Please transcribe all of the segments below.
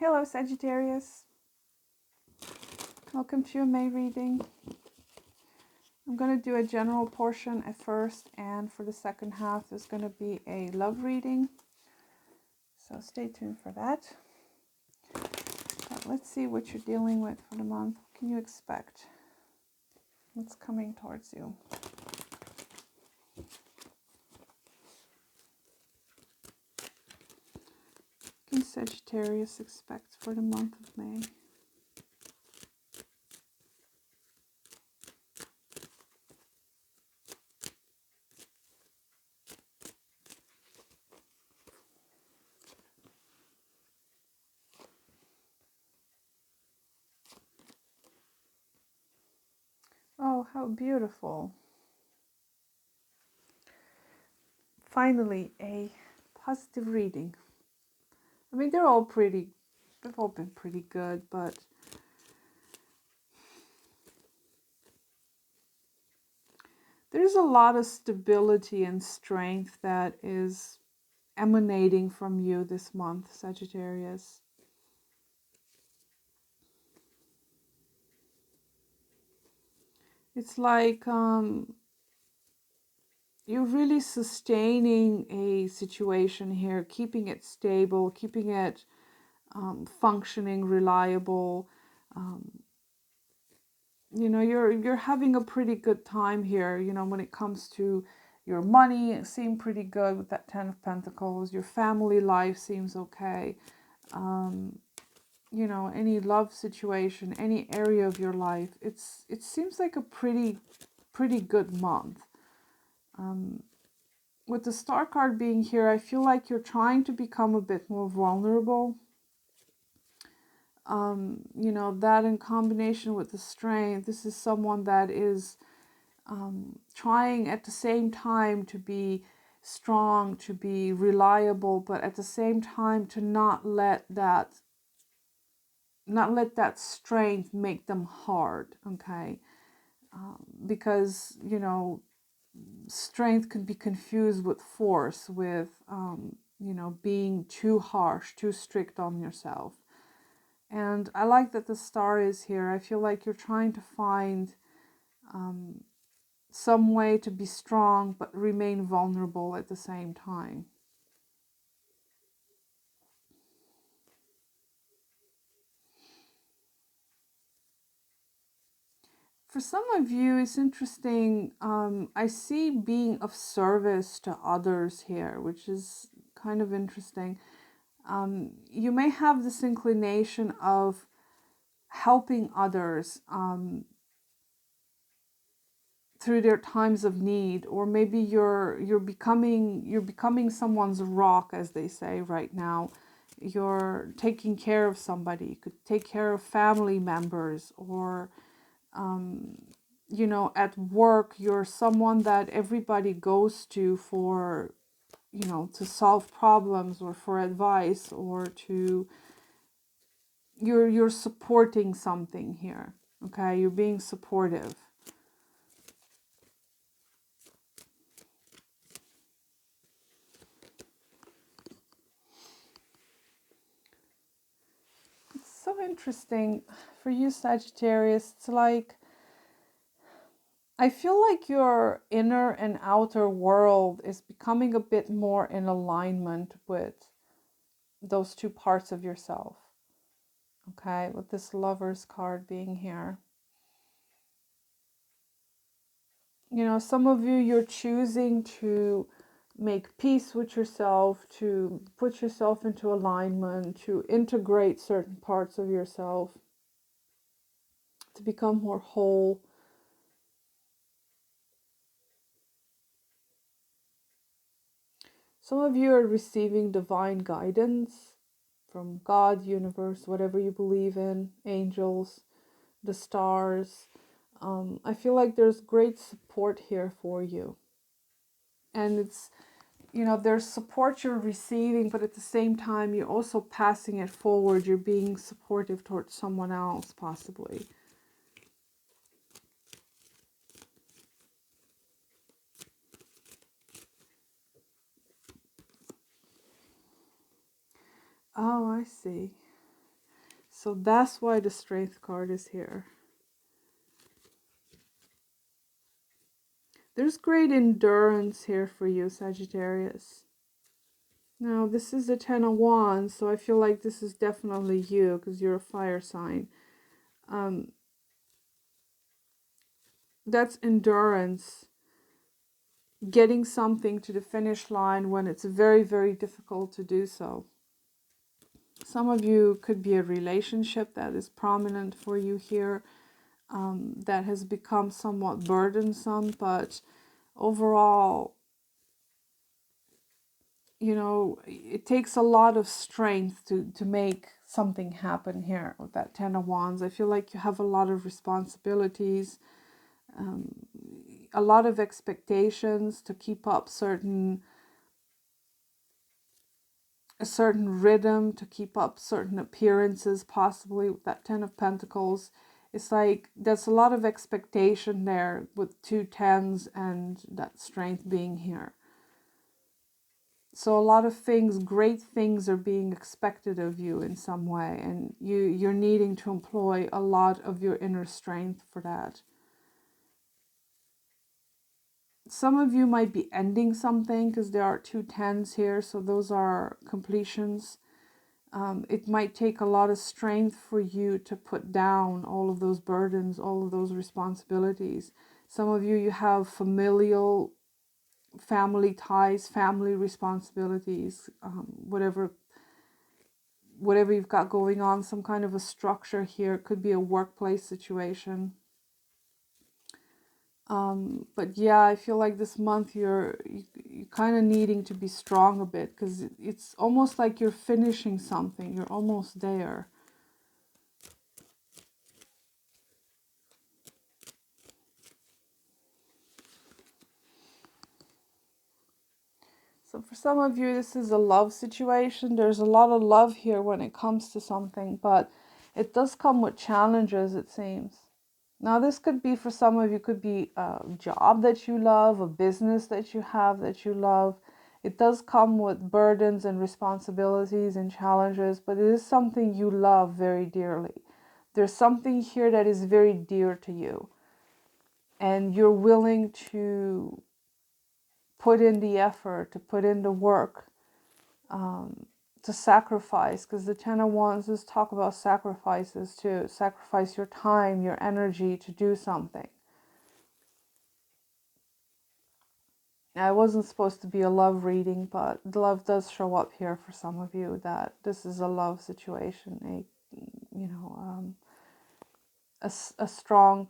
Hello Sagittarius, welcome to your May reading. I'm going to do a general portion at first, and for the second half there's going to be a love reading, so stay tuned for that. But let's see what you're dealing with for the month. What can you expect? What's coming towards you? What can Sagittarius expect for the month of May? Oh, how beautiful. Finally, a positive reading. I mean, they've all been pretty good, but there's a lot of stability and strength that is emanating from you this month, Sagittarius. It's like you're really sustaining a situation here, keeping it stable, keeping it functioning, reliable. You know, you're having a pretty good time here. You know, when it comes to your money, it seemed pretty good with that Ten of Pentacles. Your family life seems okay. You know, any love situation, any area of your life, it seems like a pretty good month. With the Star card being here, I feel like you're trying to become a bit more vulnerable. You know, that in combination with the Strength, this is someone that is trying at the same time to be strong, to be reliable, but at the same time to not let that strength make them hard, okay? Because, you know, strength can be confused with force, with, you know, being too harsh, too strict on yourself. And I like that the Star is here. I feel like you're trying to find some way to be strong but remain vulnerable at the same time. For some of you, it's interesting. I see being of service to others here, which is kind of interesting. You may have this inclination of helping others through their times of need, or maybe you're becoming someone's rock, as they say right now. You're taking care of somebody. You could take care of family members, or you know, at work, you're someone that everybody goes to for, you know, to solve problems or for advice, or to, you're supporting something here, okay? You're being supportive. It's so interesting for you, Sagittarius. It's like, I feel like your inner and outer world is becoming a bit more in alignment with those two parts of yourself. Okay, with this Lover's card being here. You know, some of you, you're choosing to make peace with yourself, to put yourself into alignment, to integrate certain parts of yourself, to become more whole. Some of you are receiving divine guidance from God, universe, whatever you believe in, angels, the stars. I feel like there's great support here for you. And it's, you know, there's support you're receiving, but at the same time, you're also passing it forward. You're being supportive towards someone else, possibly. Oh, I see. So that's why the Strength card is here. There's great endurance here for you, Sagittarius. Now, this is the Ten of Wands, so I feel like this is definitely you because you're a fire sign. That's endurance. Getting something to the finish line when it's very, very difficult to do so. Some of you could be a relationship that is prominent for you here, that has become somewhat burdensome, but overall, you know, it takes a lot of strength to make something happen here with that Ten of Wands. I feel like you have a lot of responsibilities, a lot of expectations to keep up a certain rhythm, to keep up certain appearances, possibly with that Ten of Pentacles. It's like there's a lot of expectation there with 2 tens and that Strength being here. So a lot of things, great things are being expected of you in some way, and you're needing to employ a lot of your inner strength for that. Some of you might be ending something because there are 2 tens here, so those are completions. It might take a lot of strength for you to put down all of those burdens, all of those responsibilities. Some of you, you have familial, family ties, family responsibilities, whatever you've got going on, some kind of a structure here. It could be a workplace situation. But yeah, I feel like this month you're kind of needing to be strong a bit because it's almost like you're finishing something. You're almost there. So for some of you, this is a love situation. There's a lot of love here when it comes to something, but it does come with challenges, it seems. Now, this could be, for some of you, could be a job that you love, a business that you have that you love. It does come with burdens and responsibilities and challenges, but it is something you love very dearly. There's something here that is very dear to you, and you're willing to put in the effort, to put in the work, to sacrifice, because the Ten of Wands does talk about sacrifices too. Sacrifice your time, your energy to do something. Now, it wasn't supposed to be a love reading, but the love does show up here for some of you, that this is a love situation, a strong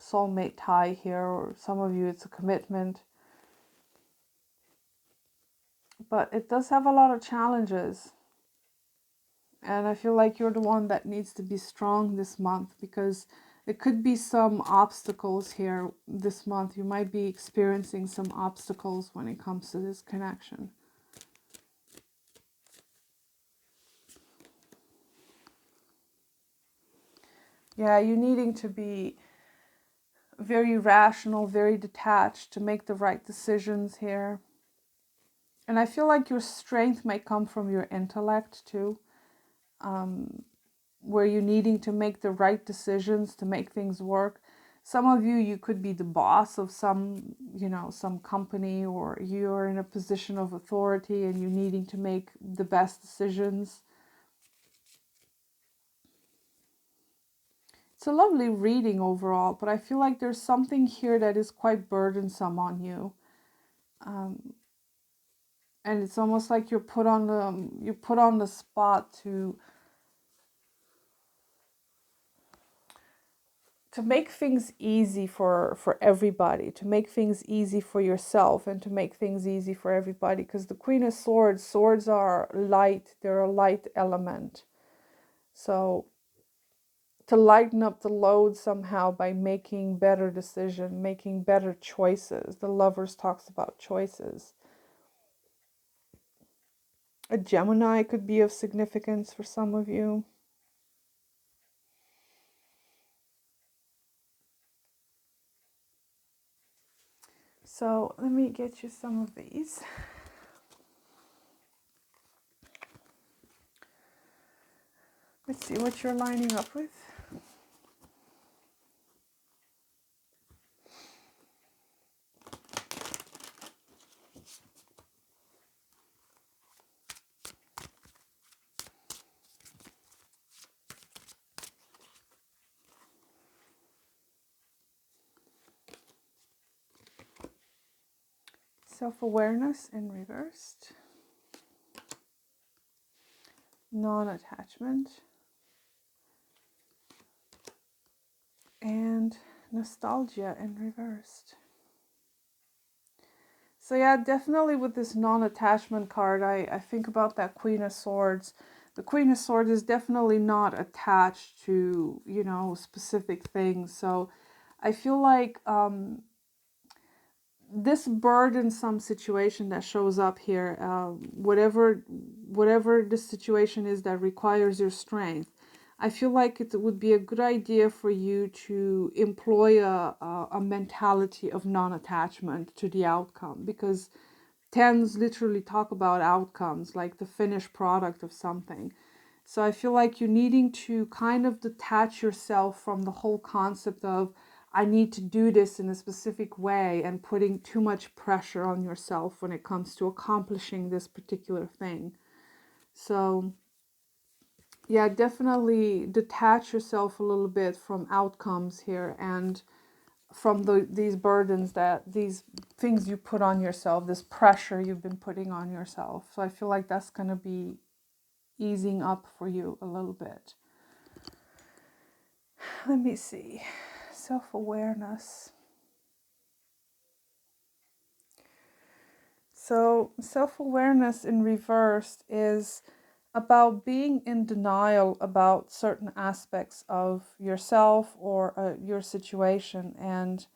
soulmate tie here, or some of you it's a commitment. But it does have a lot of challenges. And I feel like you're the one that needs to be strong this month, because it could be some obstacles here this month. You might be experiencing some obstacles when it comes to this connection. Yeah, you needing to be very rational, very detached to make the right decisions here. And I feel like your strength might come from your intellect too, where you're needing to make the right decisions to make things work. Some of you, you could be the boss of some, some company, or you're in a position of authority and you're needing to make the best decisions. It's a lovely reading overall, but I feel like there's something here that is quite burdensome on you. And it's almost like you're put on the spot to make things easy for everybody, to make things easy for yourself, and to make things easy for everybody. Because the Queen of Swords are light, they're a light element. So to lighten up the load somehow by making better decisions, making better choices. The Lovers talks about choices. A Gemini could be of significance for some of you. So let me get you some of these. Let's see what you're lining up with. Self-awareness in reversed. Non-attachment. And nostalgia in reversed. So yeah, definitely with this non-attachment card, I think about that Queen of Swords. The Queen of Swords is definitely not attached to, you know, specific things. So I feel like this burdensome situation that shows up here, whatever the situation is that requires your strength, I feel like it would be a good idea for you to employ a mentality of non-attachment to the outcome, because tens literally talk about outcomes, like the finished product of something. So I feel like you're needing to kind of detach yourself from the whole concept of I need to do this in a specific way and putting too much pressure on yourself when it comes to accomplishing this particular thing. So yeah, definitely detach yourself a little bit from outcomes here and from these burdens, that these things you put on yourself, this pressure you've been putting on yourself. So I feel like that's going to be easing up for you a little bit. Let me see. Self-awareness. So self-awareness in reverse is about being in denial about certain aspects of yourself or your situation, and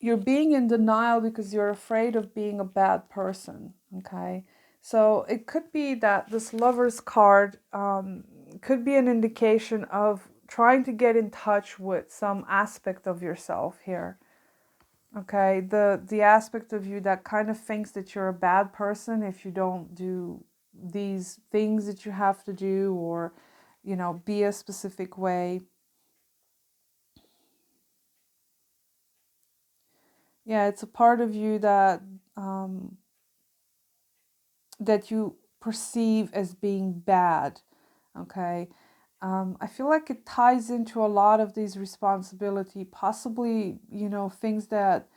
you're being in denial because you're afraid of being a bad person. Okay, so it could be that this Lover's card could be an indication of trying to get in touch with some aspect of yourself here. Okay, the aspect of you that kind of thinks that you're a bad person if you don't do these things that you have to do, or, you know, be a specific way. Yeah, it's a part of you that that you perceive as being bad. Okay, I feel like it ties into a lot of these responsibility, possibly, you know, things that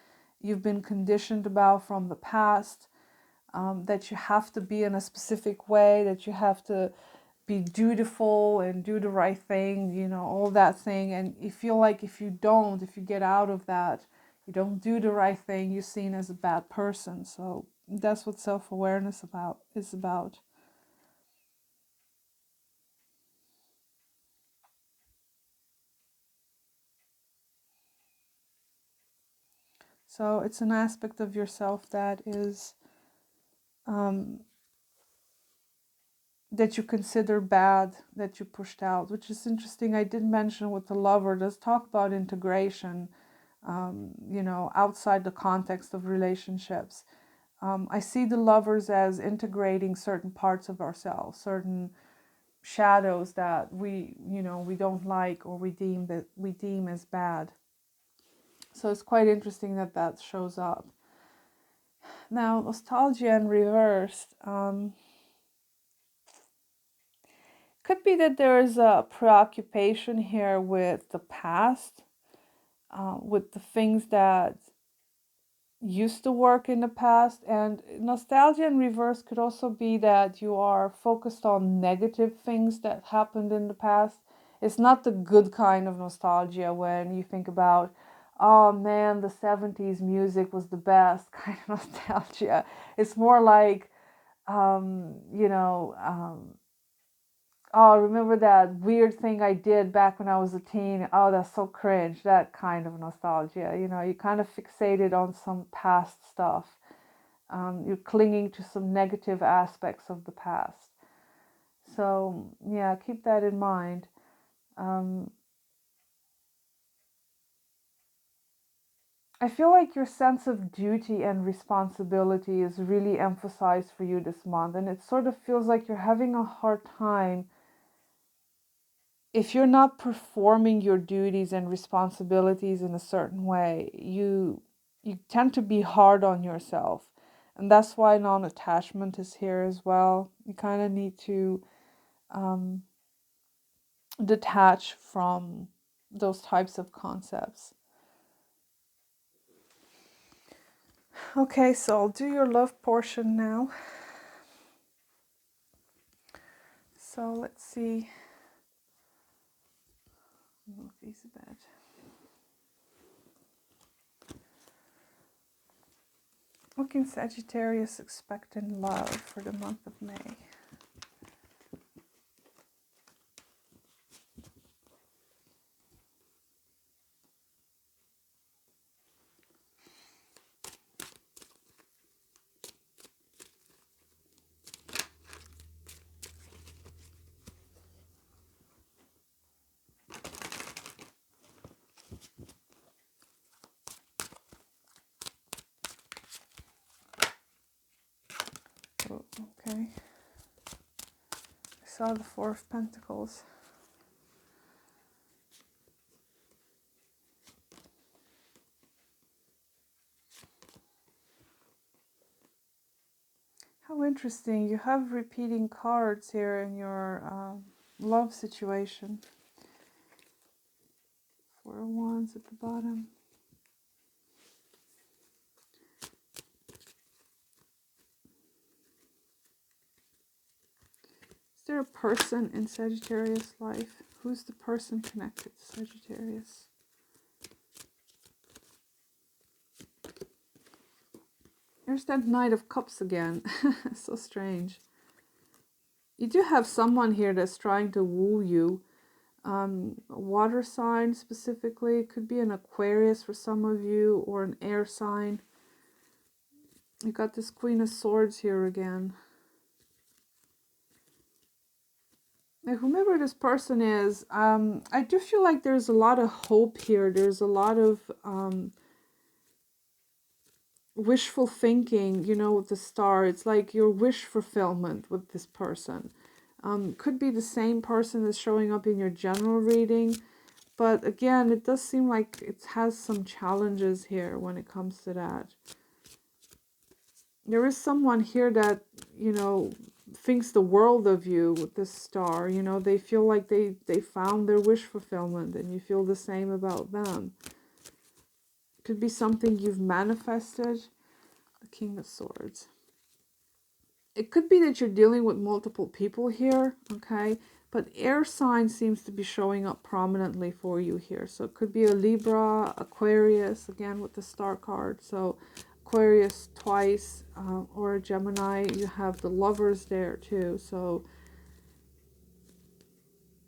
you've been conditioned about from the past. That you have to be in a specific way, that you have to be dutiful and do the right thing, you know, all that thing. And you feel like if you don't, if you get out of that, you don't do the right thing, you're seen as a bad person. So that's what self-awareness is about. So it's an aspect of yourself that is um, that you consider bad, that you pushed out, which is interesting. I did mention with the Lover, does talk about integration, you know, outside the context of relationships. I see the Lovers as integrating certain parts of ourselves, certain shadows that we, you know, we don't like, or we deem as bad. So it's quite interesting that that shows up. Now, nostalgia in reversed. Could be that there is a preoccupation here with the past, with the things that used to work in the past. And nostalgia in reverse could also be that you are focused on negative things that happened in the past. It's not the good kind of nostalgia when you think about, oh man, the 70s music was the best kind of nostalgia. It's more like, you know, oh, remember that weird thing I did back when I was a teen? Oh, that's so cringe. That kind of nostalgia. You know, you kind of fixated on some past stuff. You're clinging to some negative aspects of the past. So, yeah, keep that in mind. Um, I feel like your sense of duty and responsibility is really emphasized for you this month. And it sort of feels like you're having a hard time if you're not performing your duties and responsibilities in a certain way, you tend to be hard on yourself. And that's why non-attachment is here as well. You kind of need to um, detach from those types of concepts. Okay, so I'll do your love portion now. So let's see. Move these a bit. What can Sagittarius expect in love for the month of May? Oh, okay. I saw the Four of Pentacles. How interesting. You have repeating cards here in your love situation. Four of Wands at the bottom. Is there a person in Sagittarius' life? Who's the person connected to Sagittarius? There's that Knight of Cups again. So strange. You do have someone here that's trying to woo you. Water sign specifically. It could be an Aquarius for some of you, or an air sign. You got this Queen of Swords here again. Now, whomever this person is, I do feel like there's a lot of hope here. There's a lot of wishful thinking, you know, with the star. It's like your wish fulfillment with this person. Could be the same person that's showing up in your general reading. But again, it does seem like it has some challenges here when it comes to that. There is someone here that, you know, thinks the world of you with this star. You know, they feel like they found their wish fulfillment, and you feel the same about them. Could be something you've manifested. The King of Swords. It could be that you're dealing with multiple people here, okay? But air sign seems to be showing up prominently for you here. So it could be a Libra, Aquarius, again with the star card. So Aquarius twice, or a Gemini. You have the Lovers there too. So,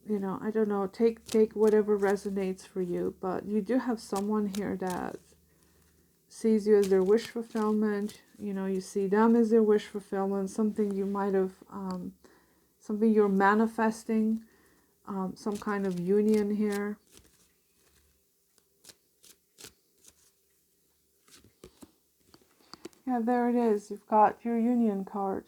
you know, I don't know. Take whatever resonates for you. But you do have someone here that sees you as their wish fulfillment. You know, you see them as their wish fulfillment. Something you might have... something you're manifesting, some kind of union here. Yeah, there it is. You've got your union card.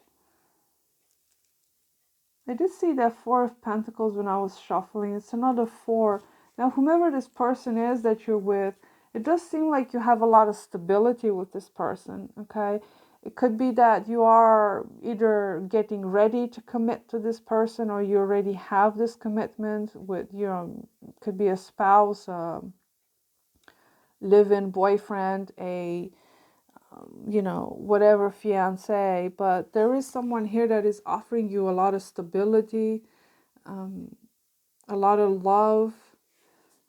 I did see that Four of Pentacles when I was shuffling. It's another four. Now, whomever this person is that you're with, it does seem like you have a lot of stability with this person, okay? It could be that you are either getting ready to commit to this person, or you already have this commitment with your, could be a spouse, live-in boyfriend, a you know, whatever, fiance. But there is someone here that is offering you a lot of stability, a lot of love.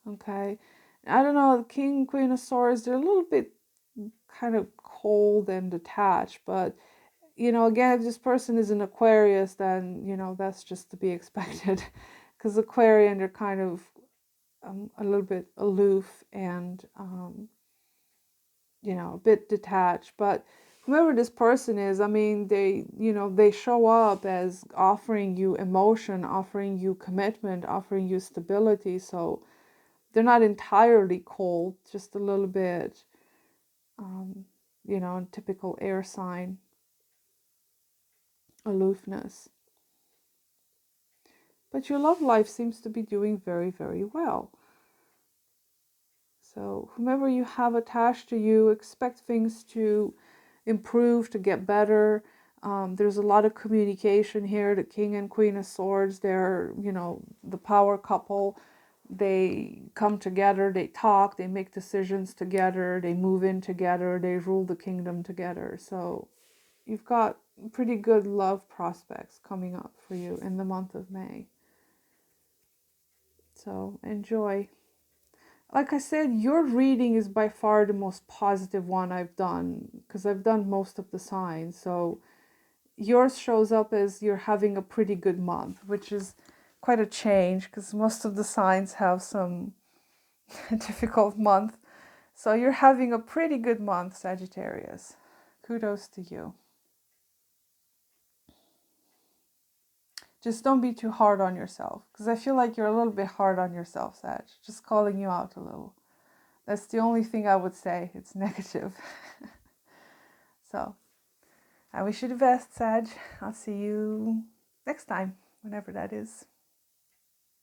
Okay, I don't know, the King, Queen of Swords, they're a little bit kind of cold and detached. But you know, again, if this person is an Aquarius, then you know that's just to be expected, because Aquarian, they're kind of a little bit aloof and you know, a bit detached. But whoever this person is, I mean, they, you know, they show up as offering you emotion, offering you commitment, offering you stability. So they're not entirely cold, just a little bit, you know, typical air sign aloofness. But your love life seems to be doing very, very well. So whomever you have attached to you, expect things to improve, to get better. There's a lot of communication here. The King and Queen of Swords, they're, you know, the power couple. They come together, they talk, they make decisions together, they move in together, they rule the kingdom together. So you've got pretty good love prospects coming up for you in the month of May. So enjoy. Like I said, your reading is by far the most positive one I've done, because I've done most of the signs. So yours shows up as you're having a pretty good month, which is quite a change because most of the signs have some difficult month. So you're having a pretty good month, Sagittarius. Kudos to you. Just don't be too hard on yourself, because I feel like you're a little bit hard on yourself, Sag. Just calling you out a little. That's the only thing I would say. It's negative. So I wish you the best, Sag. I'll see you next time, whenever that is.